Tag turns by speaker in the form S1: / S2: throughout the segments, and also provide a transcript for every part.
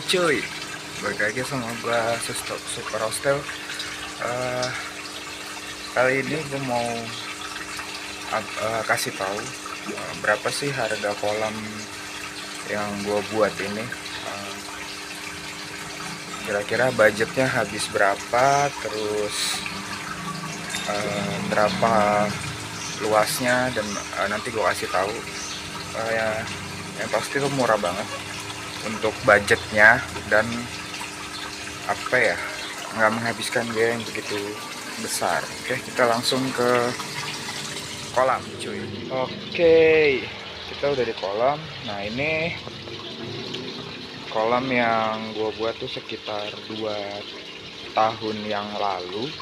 S1: cuy, balik lagi sama gua Super Hostel. Eh, Kali ini gue mau kasih tahu berapa sih harga kolam yang gue buat ini. Kira-kira budgetnya habis berapa, terus berapa luasnya, dan nanti gue kasih tahu. Yang pasti itu murah banget untuk budgetnya, dan apa ya, nggak menghabiskan biaya yang begitu besar. Oke, kita langsung ke kolam cuy. Oke, kita udah di kolam. Nah, ini kolam yang gue buat tuh sekitar 2 tahun yang lalu.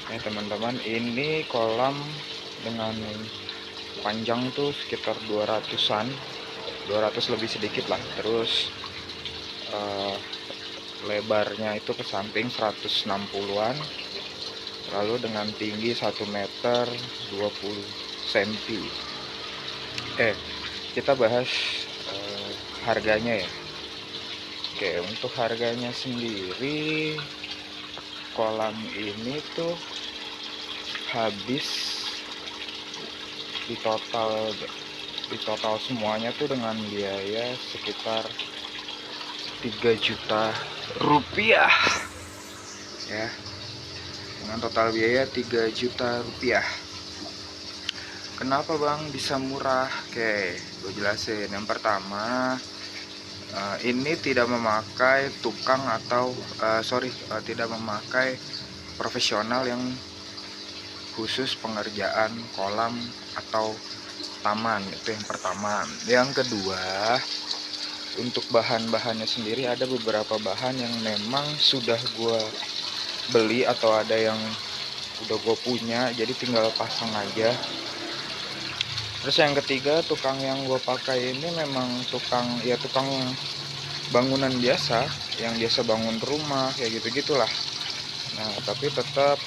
S1: Teman-teman, ini kolam dengan panjang tuh sekitar 200-an, 200 lebih sedikit lah. Terus lebarnya itu ke samping 160-an, lalu dengan tinggi 1 meter 20 cm. Kita bahas harganya ya. Oke, untuk harganya sendiri, kolam ini tuh habis di total semuanya tuh dengan biaya sekitar 3 juta rupiah ya, dengan total biaya 3 juta rupiah. Kenapa bang bisa murah? Oke, gue jelasin. Yang pertama, ini tidak memakai tukang atau tidak memakai profesional yang khusus pengerjaan kolam atau taman. Itu yang pertama. Yang kedua, untuk bahan-bahannya sendiri ada beberapa bahan yang memang sudah gue beli atau ada yang udah gue punya, jadi tinggal pasang aja. Terus yang ketiga, tukang yang gue pakai ini memang tukang bangunan biasa, yang biasa bangun rumah kayak gitu-gitulah. Nah, tapi tetap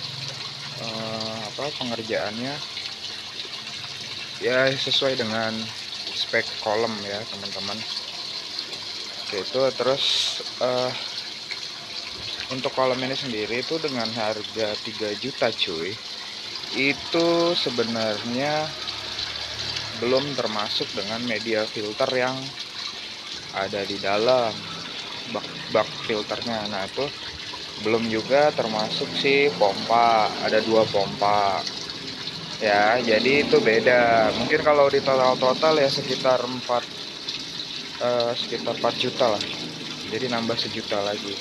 S1: pengerjaannya ya sesuai dengan spek kolam ya teman-teman. Oke, itu terus untuk kolam ini sendiri itu dengan harga 3 juta cuy, itu sebenarnya belum termasuk dengan media filter yang ada di dalam bak filternya. Nah, itu belum juga termasuk si pompa, ada 2 pompa ya, jadi itu beda. Mungkin kalau di total ya sekitar 4 juta lah, jadi nambah 1 juta lagi.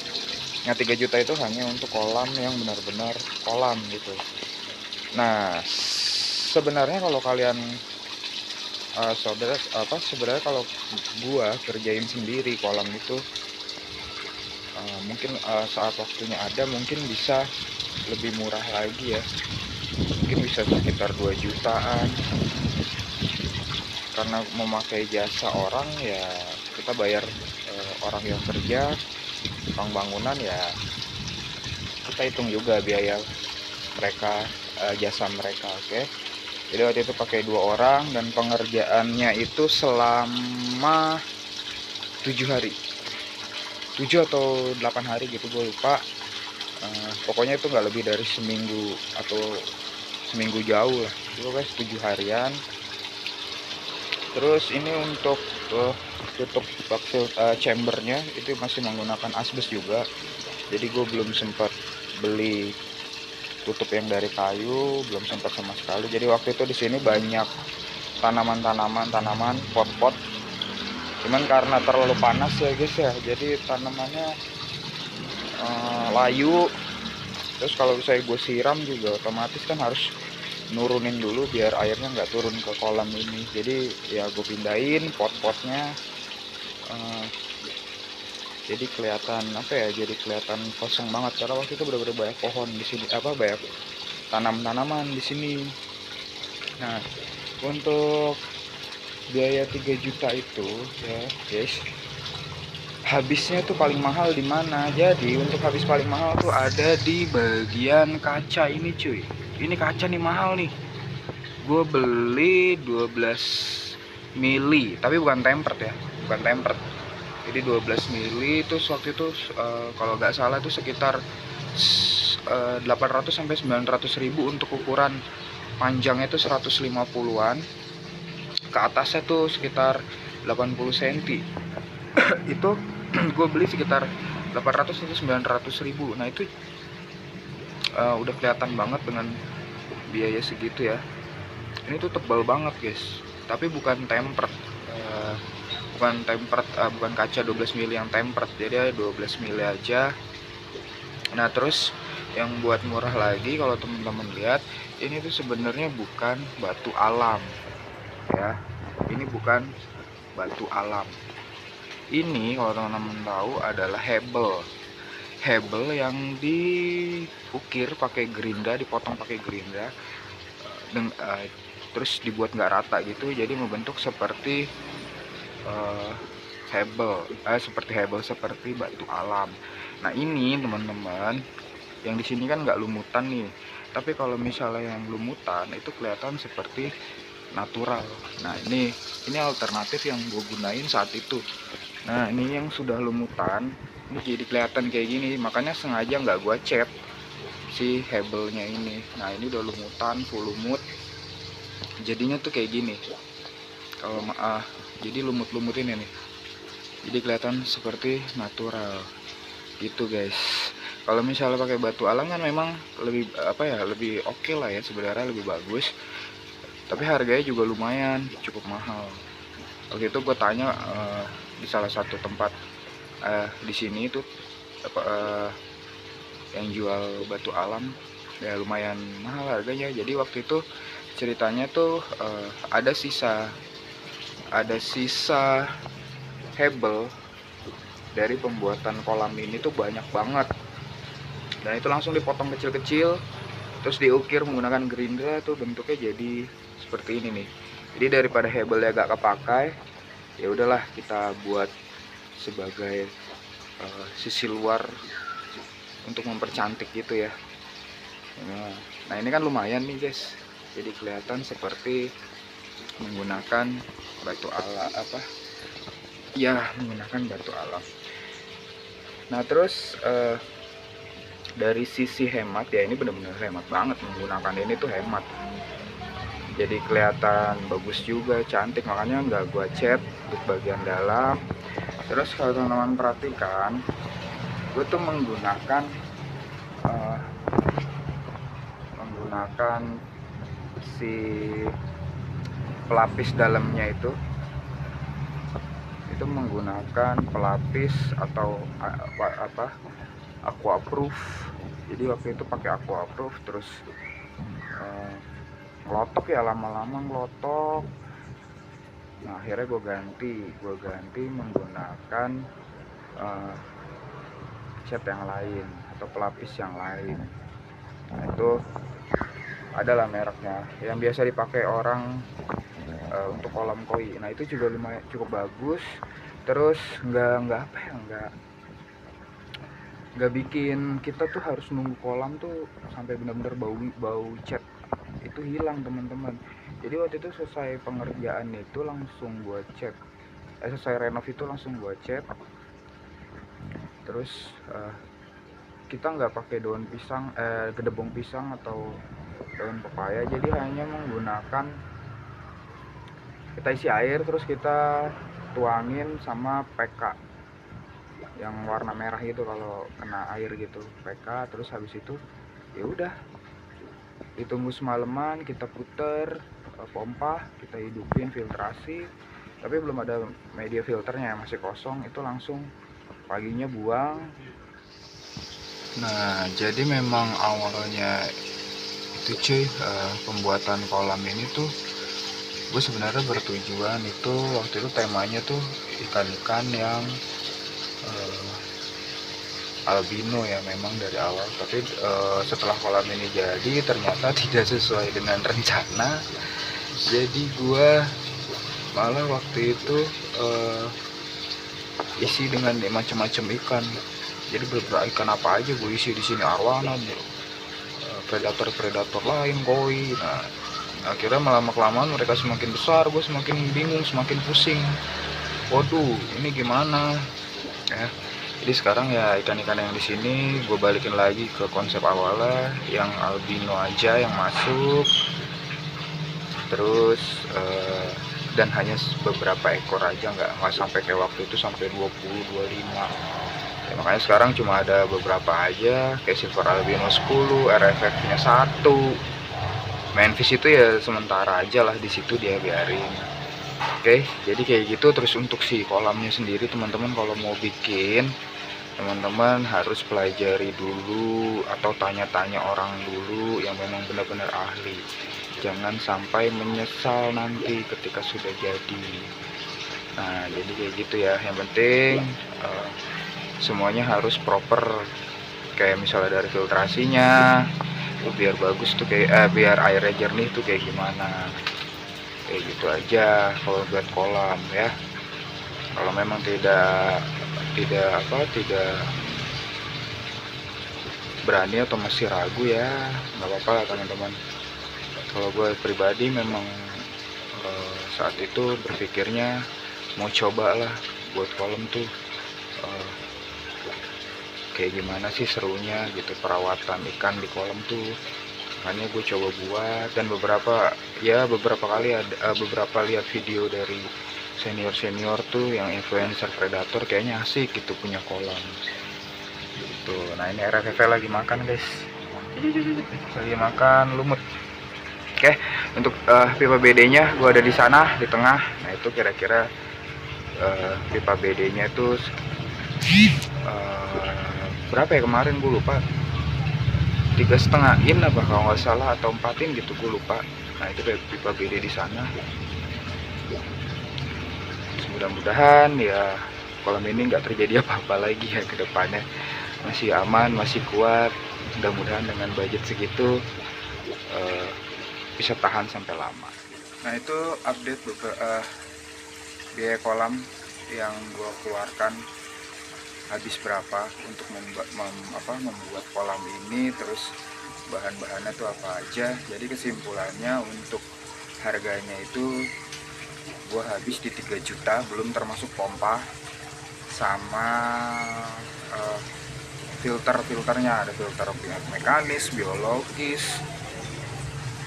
S1: Nah, 3 juta itu hanya untuk kolam yang benar-benar kolam gitu. Nah, sebenarnya kalau kalian sebenarnya kalau gua kerjain sendiri kolam itu, mungkin saat waktunya ada mungkin bisa lebih murah lagi ya, mungkin bisa sekitar 2 jutaan. Karena memakai jasa orang ya, kita bayar orang yang kerja, tukang bangunan ya, kita hitung juga biaya mereka, jasa mereka. Oke. Jadi waktu itu pakai 2 orang dan pengerjaannya itu selama 7 hari, 7 atau 8 hari gitu, gue lupa. Pokoknya itu nggak lebih dari seminggu atau seminggu jauh lah, itu guys, 7 harian. Terus ini untuk tutup chambernya itu masih menggunakan asbes juga, jadi gue belum sempat beli tutup yang dari kayu, belum sempat sama sekali. Jadi waktu itu di sini banyak tanaman pot-pot, cuman karena terlalu panas ya guys ya, jadi tanamannya layu. Terus kalau saya gue siram juga otomatis kan harus nurunin dulu biar airnya nggak turun ke kolam ini. Jadi ya gue pindahin pot-potnya, jadi kelihatan jadi kelihatan kosong banget, karena waktu itu benar-benar banyak pohon di sini, banyak tanaman di sini. Nah, untuk biaya 3 juta itu ya guys, habisnya tuh paling mahal di mana? Jadi untuk habis paling mahal tuh ada di bagian kaca ini cuy. Ini kaca nih mahal nih. Gue beli 12 mili, tapi bukan tempered ya, bukan tempered. Jadi 12 mili itu waktu itu kalau nggak salah itu sekitar 800 sampai 900 ribu untuk ukuran panjangnya itu 150-an, ke atasnya tuh sekitar 80 cm. Itu gue beli sekitar 800 sampai 900 ribu. Nah itu udah kelihatan banget dengan biaya segitu ya. Ini tuh tebal banget guys, tapi bukan tempered, bukan kaca 12 mili yang tempered, jadi 12 mili aja. Nah terus yang buat murah lagi, kalau teman-teman lihat, ini tuh sebenarnya bukan batu alam ya, ini bukan batu alam, ini kalau teman-teman tahu adalah hebel yang diukir pakai gerinda, dipotong pakai gerinda, terus dibuat nggak rata gitu, jadi membentuk seperti seperti batu alam. Nah ini teman-teman, yang di sini kan nggak lumutan nih, tapi kalau misalnya yang lumutan itu kelihatan seperti natural. Nah ini alternatif yang gue gunain saat itu. Nah ini yang sudah lumutan, ini jadi kelihatan kayak gini, makanya sengaja nggak gue cat si hebelnya ini. Nah ini udah lumutan, full lumut, jadinya tuh kayak gini. Kalau jadi lumut-lumut ini nih, jadi kelihatan seperti natural gitu guys. Kalau misalnya pakai batu alam kan memang lebih lebih oke lah ya, sebenarnya lebih bagus, tapi harganya juga lumayan cukup mahal. Waktu itu gue tanya di salah satu tempat di sini itu yang jual batu alam ya, lumayan mahal harganya. Jadi waktu itu ceritanya tuh ada sisa hebel dari pembuatan kolam ini tuh banyak banget, dan itu langsung dipotong kecil-kecil terus diukir menggunakan gerinda, tuh bentuknya jadi seperti ini nih. Jadi daripada hebelnya gak kepakai, ya udahlah kita buat sebagai sisi luar untuk mempercantik gitu ya. Nah ini kan lumayan nih guys, jadi kelihatan seperti menggunakan batu alam menggunakan batu alam. Nah terus dari sisi hemat ya, ini benar-benar hemat banget menggunakan ini tuh, hemat. Jadi kelihatan bagus juga, cantik, makanya nggak gua cat untuk bagian dalam. Terus kalau teman-teman perhatikan, gue tuh menggunakan si pelapis dalamnya itu menggunakan pelapis atau aquaproof. Jadi waktu itu pakai aquaproof, terus ngelotok ya, lama-lama ngelotok. Nah akhirnya gue ganti menggunakan cat yang lain atau pelapis yang lain. Nah itu adalah mereknya yang biasa dipakai orang untuk kolam koi. Nah itu juga lumayan cukup bagus. Terus nggak bikin kita tuh harus nunggu kolam tuh sampai benar-benar bau cat itu hilang teman-teman. Jadi waktu itu selesai pengerjaan itu langsung gua cat, selesai renov itu langsung gua cat. Terus kita nggak pakai daun pisang, gedebong pisang atau daun pepaya, jadi hanya menggunakan, kita isi air terus kita tuangin sama PK yang warna merah itu kalau kena air gitu, PK. Terus habis itu ya udah ditunggu semalaman, kita puter pompa, kita hidupin filtrasi, tapi belum ada media filternya, masih kosong. Itu langsung paginya buang. Nah jadi memang awalnya itu cuy, pembuatan kolam ini tuh gue sebenarnya bertujuan itu, waktu itu temanya tuh ikan-ikan yang albino ya, memang dari awal. Tapi setelah kolam ini jadi ternyata tidak sesuai dengan rencana. Jadi gue malah waktu itu isi dengan macam-macam ikan. Jadi beberapa ikan apa aja gue isi di sini, arwana, predator lain, koi. Nah akhirnya lama kelamaan mereka semakin besar, gue semakin bingung, semakin pusing. waduh ini gimana ya. Jadi sekarang ya ikan-ikan yang di sini gue balikin lagi ke konsep awalnya, yang albino aja yang masuk, terus dan hanya beberapa ekor aja, nggak sampai kayak waktu itu sampai 20 25 ya. Makanya sekarang cuma ada beberapa aja, kayak silver albino 10, RFF nya 1, manfish itu ya sementara aja lah di situ dia biarin. Oke, jadi kayak gitu. Terus untuk si kolamnya sendiri teman-teman, kalau mau bikin teman-teman harus pelajari dulu atau tanya-tanya orang dulu yang memang benar-benar ahli. Jangan sampai menyesal nanti ketika sudah jadi. Nah jadi kayak gitu ya, yang penting semuanya harus proper. Kayak misalnya dari filtrasinya tuh biar bagus tuh, kayak biar airnya jernih tuh kayak gimana, kayak gitu aja kalau buat kolam ya. Kalau memang tidak berani atau masih ragu ya nggak apa-apa lah teman-teman. Kalau gue pribadi memang saat itu berpikirnya mau coba lah buat kolam tuh kayak gimana sih serunya gitu perawatan ikan di kolam tuh. Makanya gue coba buat, dan beberapa kali ada beberapa lihat video dari senior tuh yang influencer predator, kayaknya asik gitu punya kolam gitu. Nah ini RFV lagi makan guys, lagi makan lumut. Oke, untuk pipa BD nya gue ada di sana di tengah. Nah itu kira-kira pipa BD nya itu berapa ya kemarin gue lupa, 3,5 in apa kalau nggak salah, atau 4 in gitu gue lupa. Nah itu pipa BD di sana. Mudah-mudahan ya kolam ini nggak terjadi apa-apa lagi ya ke depannya, masih aman, masih kuat. Mudah-mudahan dengan budget segitu bisa tahan sampai lama. Nah itu update beberapa biaya kolam yang gue keluarkan habis berapa untuk membuat kolam ini, terus bahan-bahannya tuh apa aja. Jadi kesimpulannya untuk harganya itu gue habis di 3 juta, belum termasuk pompa sama filternya. Ada filter mekanis, biologis.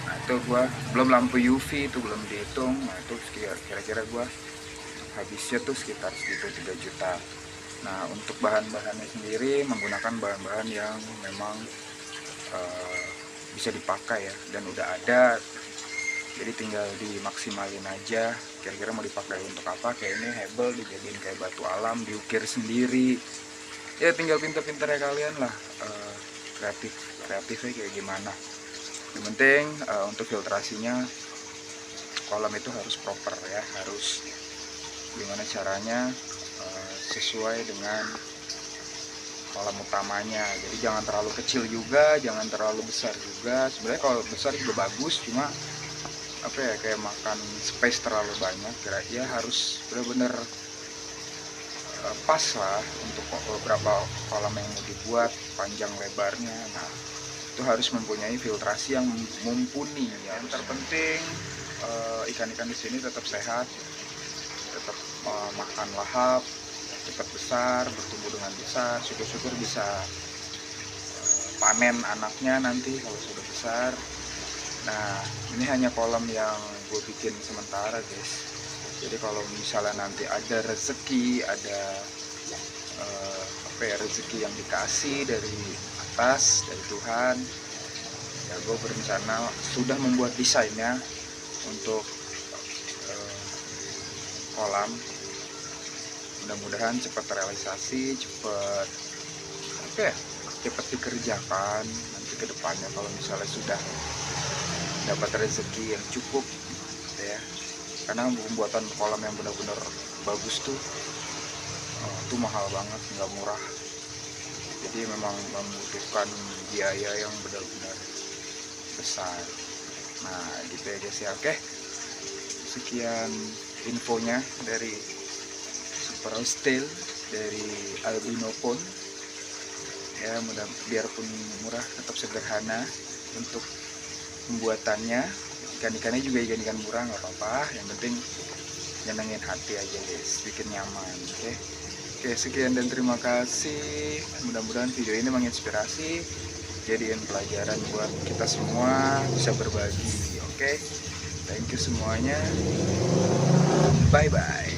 S1: Nah itu gue belum lampu UV itu belum dihitung. Nah itu kira-kira gue habisnya tuh sekitar segitu, 3 juta. Nah untuk bahan-bahannya sendiri menggunakan bahan-bahan yang memang bisa dipakai ya, dan udah ada, jadi tinggal dimaksimalin aja kira-kira mau dipakai untuk apa. Kayak ini hebel dijadiin kayak batu alam, diukir sendiri ya, tinggal pinter-pinternya kalian lah, kreatifnya kayak gimana. Yang penting untuk filtrasinya kolam itu harus proper ya, harus gimana caranya sesuai dengan kolam utamanya. Jadi jangan terlalu kecil juga, jangan terlalu besar juga. Sebenarnya kalau besar juga bagus, cuma apa ya, kayak makan space terlalu banyak. Kira-kira harus benar-benar pas lah untuk beberapa kolam yang mau dibuat, panjang lebarnya. Nah itu harus mempunyai filtrasi yang mumpuni ya. Yang terpenting ikan-ikan di sini tetap sehat, tetap makan lahap, cepat besar, bertumbuh dengan besar. Syukur-syukur bisa panen anaknya nanti kalau sudah besar. Nah ini hanya kolam yang gue bikin sementara guys. Jadi kalau misalnya nanti ada rezeki, ada rezeki yang dikasih dari atas, dari Tuhan ya, gue berencana sudah membuat desainnya untuk kolam. Mudah-mudahan cepat terrealisasi, cepat dikerjakan nanti ke depannya kalau misalnya sudah dapat rezeki yang cukup ya. Karena pembuatan kolam yang benar-benar bagus tuh itu mahal banget, nggak murah. Jadi memang membutuhkan biaya yang benar-benar besar. Nah gitu ya guys ya. Oke, sekian infonya dari Super Steel dari Albino Pond ya. Biarpun murah tetap sederhana untuk pembuatannya. Ikan-ikannya juga ikan-ikan murah, nggak apa-apa. Yang penting nyenengin hati aja guys, bikin nyaman. Oke, sekian dan terima kasih. Mudah-mudahan video ini menginspirasi, jadiin pelajaran buat kita semua, bisa berbagi. Oke, thank you semuanya. Bye bye.